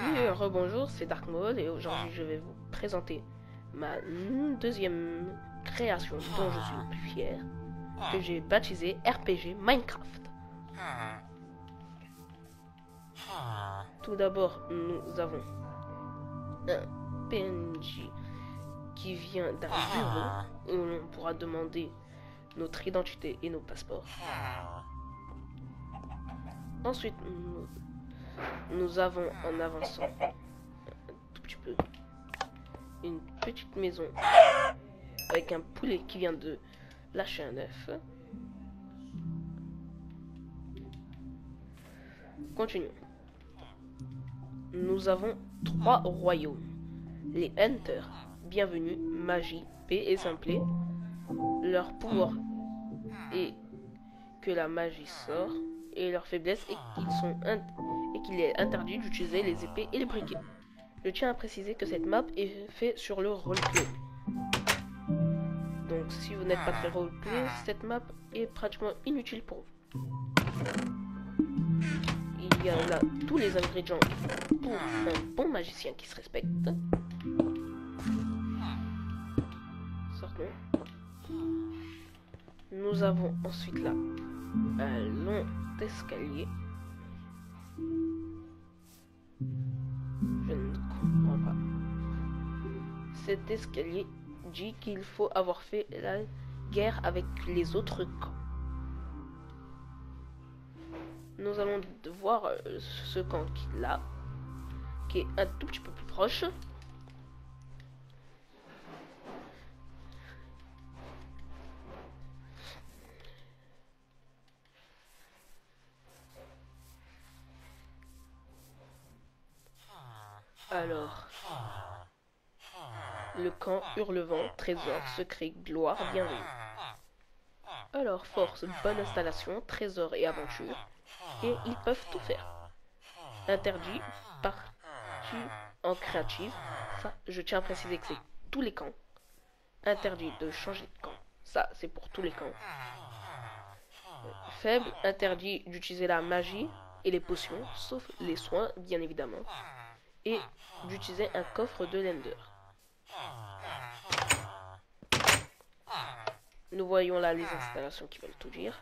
Oui, rebonjour, c'est Dark Mode et aujourd'hui je vais vous présenter ma deuxième création dont je suis le plus fier, que j'ai baptisé RPG Minecraft. Tout d'abord, nous avons un PNJ qui vient d'un bureau où l'on pourra demander notre identité et nos passeports. Ensuite, nous avons en avançant un tout petit peu une petite maison avec un poulet qui vient de lâcher un œuf. Continuons. Nous avons 3 royaumes. Les Hunters, bienvenue, magie, paix et simplet. Leur pouvoir est que la magie sort et leur faiblesse est qu'il est interdit d'utiliser les épées et les briquets. Je tiens à préciser que cette map est faite sur le roleplay. Donc si vous n'êtes pas très roleplay, cette map est pratiquement inutile pour vous. Il y a là tous les ingrédients pour un bon magicien qui se respecte. Sortons. Nous avons ensuite là un long escalier. Je ne comprends pas. Cet escalier dit qu'il faut avoir fait la guerre avec les autres camps. Nous allons voir ce camp là, qui est un tout petit peu plus proche. Alors, le camp Hurlevent, trésor, secret, gloire, bienvenue. Alors, force, bonne installation, trésor et aventure. Et ils peuvent tout faire. Interdit, partie en créative. Ça, je tiens à préciser que c'est tous les camps. Interdit de changer de camp. Ça, c'est pour tous les camps. Faible, interdit d'utiliser la magie et les potions, sauf les soins, bien évidemment. Et d'utiliser un coffre de l'Ender. Nous voyons là les installations qui veulent tout dire.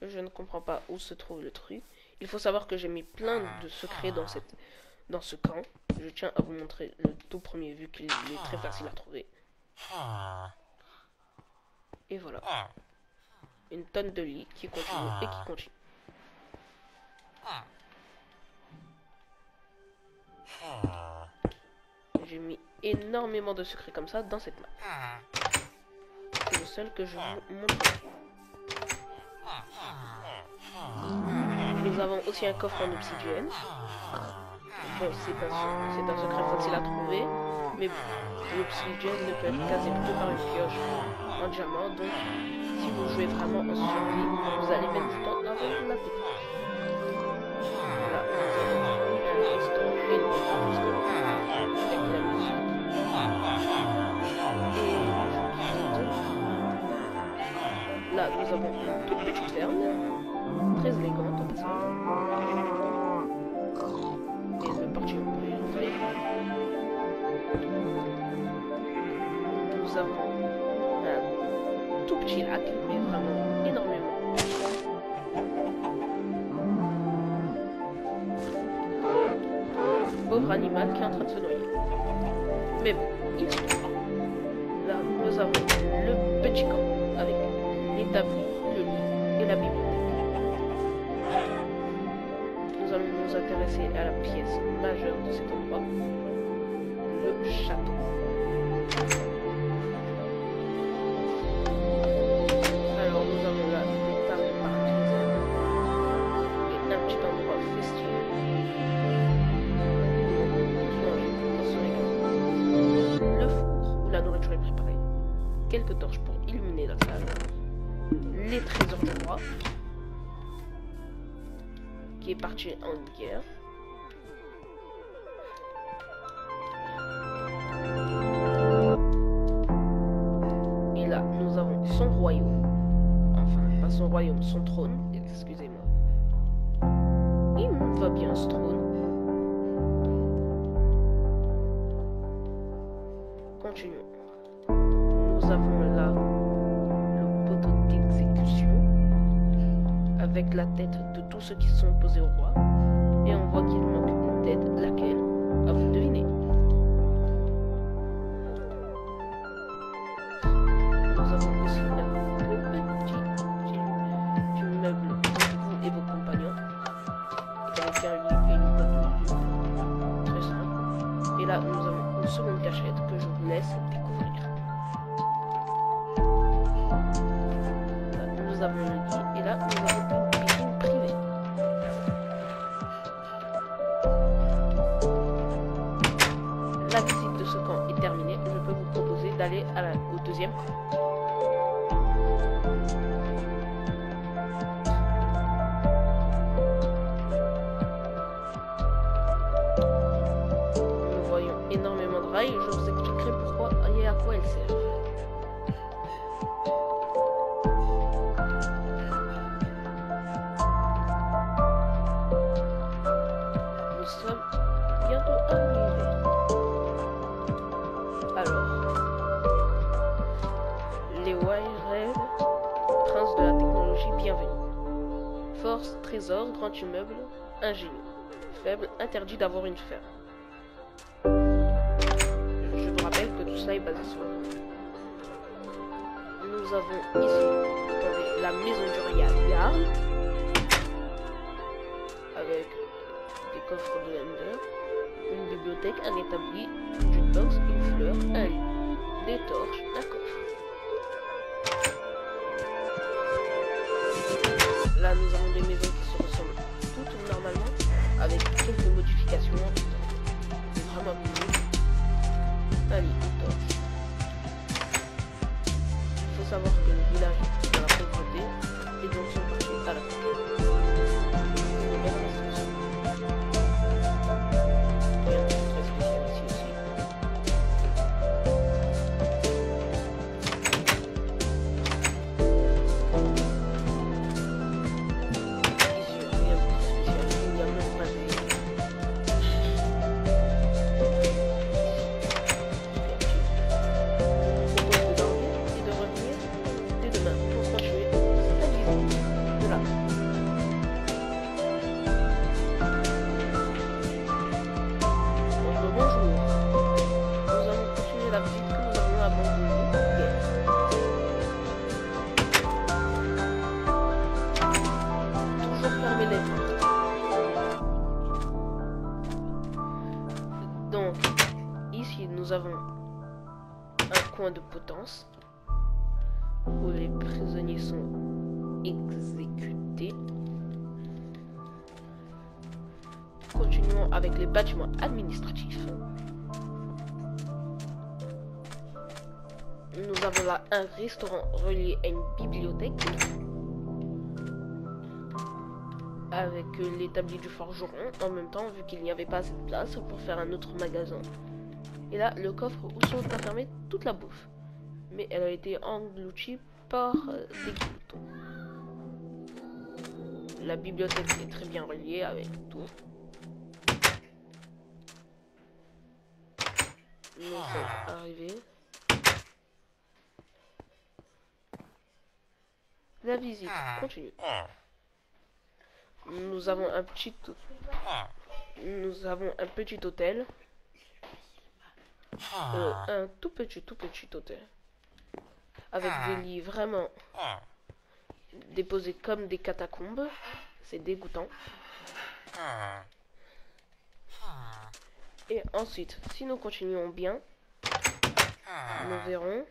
Je ne comprends pas où se trouve le truc. Il faut savoir que j'ai mis plein de secrets dans ce camp. Je tiens à vous montrer le tout premier vu qu'il est très facile à trouver. Et voilà. Une tonne de lits qui continue et qui continue. J'ai mis énormément de secrets comme ça dans cette map. C'est le seul que je vous montre. Nous avons aussi un coffre en obsidienne. Bon, c'est un secret facile à trouver, mais l'obsidienne ne peut être casé que par une pioche en diamant, donc si vous jouez vraiment en survie, vous allez mettre du temps avant de la péter. Là, nous avons un restaurant et une restaurant avec la musique. Et là, nous avons une toute petite ferme, très élégante en passant. Et le parti on peut y aller. Nous avons un tout petit lac, mais vraiment énormément. Pauvre animal qui est en train de se noyer. Mais bon, il se trouve. Là, nous avons le petit camp avec l'établi, le lit et la bibliothèque. Nous allons nous intéresser à la pièce majeure de cet endroit, le château. Alors, nous avons là des tables partisanes et un petit endroit festif. Le four où la nourriture est préparée, quelques torches pour illuminer la salle, les trésors du roi qui est parti en guerre, et là nous avons son royaume, enfin pas son royaume, son trône, excusez-moi. continuons. Nous avons là le poteau d'exécution avec la tête de tous ceux qui sont opposés au roi. Et on voit qu'il manque une tête, laquelle? À vous deviner. Nous avons aussi un petit meuble pour vous et vos compagnons, avec un lit et une boîte de nuit. Très simple. Et là, nous avons une seconde cachette que je vous laisse découvrir. Là, nous avons le lit et là, nous avons une piscine privée. La visite de ce camp est terminée. Je peux vous proposer d'aller au deuxième camp. Nous voyons énormément de rails et je vous expliquerai pourquoi et à quoi elles servent. Nous sommes bientôt arrivés. Alors, les Wyrell, princes de la technologie, bienvenue. Force, trésor, grand immeuble, ingénieux. Faible, interdit d'avoir une ferme. Je vous rappelle que tout ça est basé sur nous avons ici, attendez, la maison du royal Jarl, avec des coffres de Ender, une bibliothèque, un établi, une jukebox, une fleur, un lit, des torches, un coffre. Là, nous avons des maisons qui se ressemblent toutes normalement, avec quelques modifications. C'est vraiment mignon. Un lit, une torche. Il faut savoir que le village est dans la pauvreté et donc sont partis à la conquête. Une belle restriction. Il y a un truc très spécial ici aussi. Ici, rien de plus spécial. Il n'y a même pas de donc, ici, nous avons un coin de potence où les prisonniers sont exécutés. Continuons avec les bâtiments administratifs. Nous avons là un restaurant relié à une bibliothèque avec l'établi du forgeron en même temps, vu qu'il n'y avait pas assez de place pour faire un autre magasin. Et là, le coffre où sont enfermées toute la bouffe. Mais elle a été engloutie par des gloutons. La bibliothèque est très bien reliée avec tout. Nous sommes arrivés. La visite continue. Nous avons un petit hôtel. Un tout petit hôtel. Avec des lits vraiment déposés comme des catacombes. C'est dégoûtant. Et ensuite, si nous continuons bien, nous verrons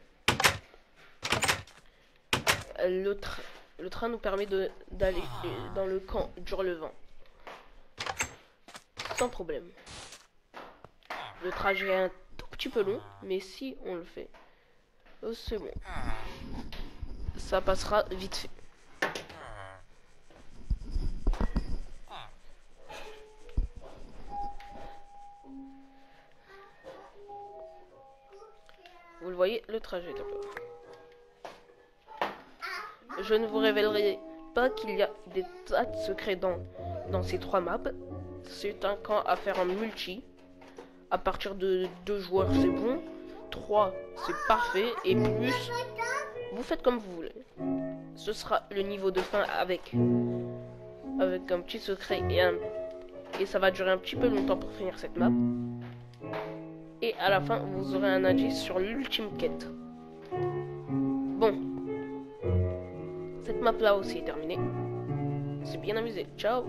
le train nous permet d'aller dans le camp d'Hurlevent sans problème. Le trajet est un tout petit peu long, mais si on le fait, c'est bon. Ça passera vite fait. Vous le voyez, le trajet est un peu. Je ne vous révélerai pas qu'il y a des tas de secrets dans ces 3 maps. C'est un camp à faire en multi. À partir de 2 joueurs, c'est bon. 3, c'est parfait. Et plus, vous faites comme vous voulez. Ce sera le niveau de fin avec un petit secret et ça va durer un petit peu longtemps pour finir cette map. Et à la fin, vous aurez un indice sur l'ultime quête. Bon. Cette map là aussi est terminée. C'est bien amusé. Ciao.